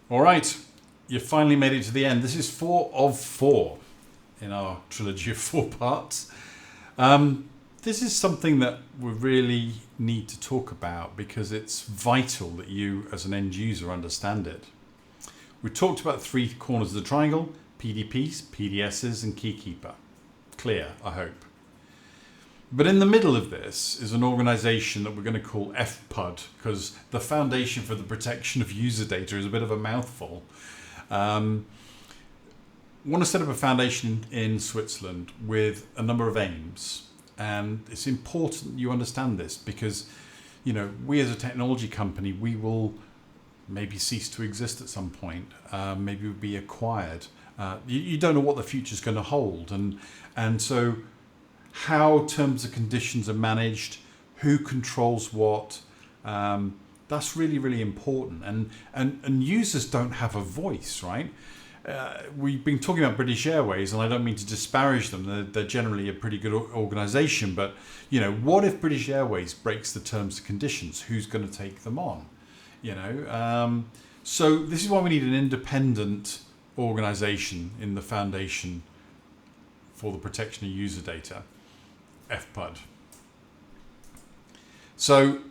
All right, you finally made it to the end. This is 4 of 4 in our trilogy of 4 parts. This is something that we really need to talk about because it's vital that you as an end user understand it. We talked about 3 corners of the triangle: PDPs, PDSs and KiKiPa. Clear, I hope. But in the middle of this is an organization that we're going to call FPUD, because the Foundation for the Protection of User Data is a bit of a mouthful. Want to set up a foundation in Switzerland with a number of aims. And it's important you understand this because, you know, we as a technology company, we will maybe cease to exist at some point. Maybe we'll be acquired. You don't know what the future is going to hold. And so how terms and conditions are managed, who controls what, that's really, really important. And users don't have a voice, right? We've been talking about British Airways, and I don't mean to disparage them. They're generally a pretty good organisation, but you know, what if British Airways breaks the terms and conditions? Who's going to take them on? You know, so this is why we need an independent organisation in the Foundation for the Protection of User Data, FPUD. So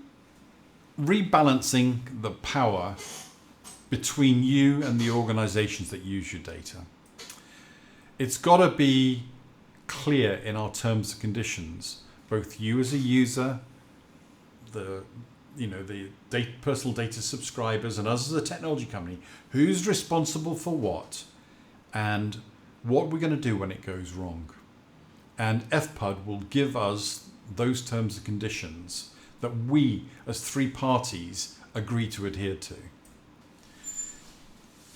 rebalancing the power between you and the organizations that use your data. It's got to be clear in our terms and conditions, both you as a user, the personal data subscribers, and us as a technology company, who's responsible for what and what we're going to do when it goes wrong. And FPUD will give us those terms and conditions that we as 3 parties agree to adhere to.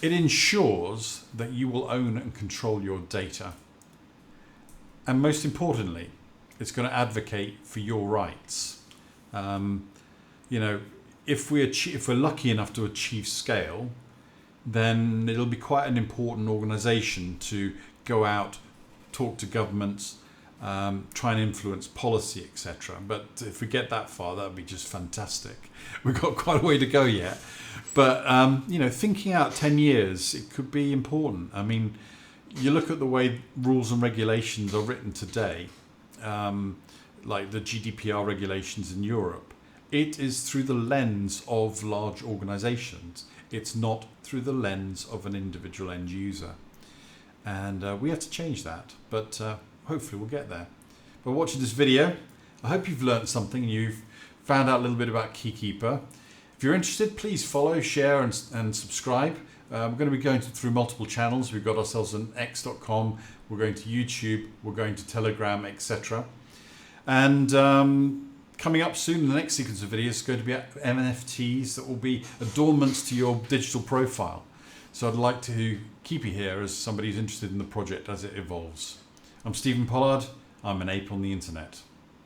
It ensures that you will own and control your data. And most importantly, it's going to advocate for your rights. You know, if we're lucky enough to achieve scale, then it'll be quite an important organisation to go out, talk to governments, try and influence policy, etc. But if we get that far, that would be just fantastic. We've got quite a way to go yet. But, you know, thinking out 10 years, it could be important. I mean, you look at the way rules and regulations are written today, like the GDPR regulations in Europe. It is through the lens of large organizations. It's not through the lens of an individual end user. And we have to change that, but hopefully we'll get there. By watching this video, I hope you've learned something and you've found out a little bit about KiKiPa. If you're interested, please follow, share and subscribe. We're going to be going through multiple channels. We've got ourselves on x.com, we're going to YouTube, we're going to Telegram, etc. And coming up soon in the next sequence of videos is going to be NFTs that will be adornments to your digital profile. So I'd like to keep you here as somebody who's interested in the project as it evolves. I'm Stephen Pollard. I'm an ape on the internet.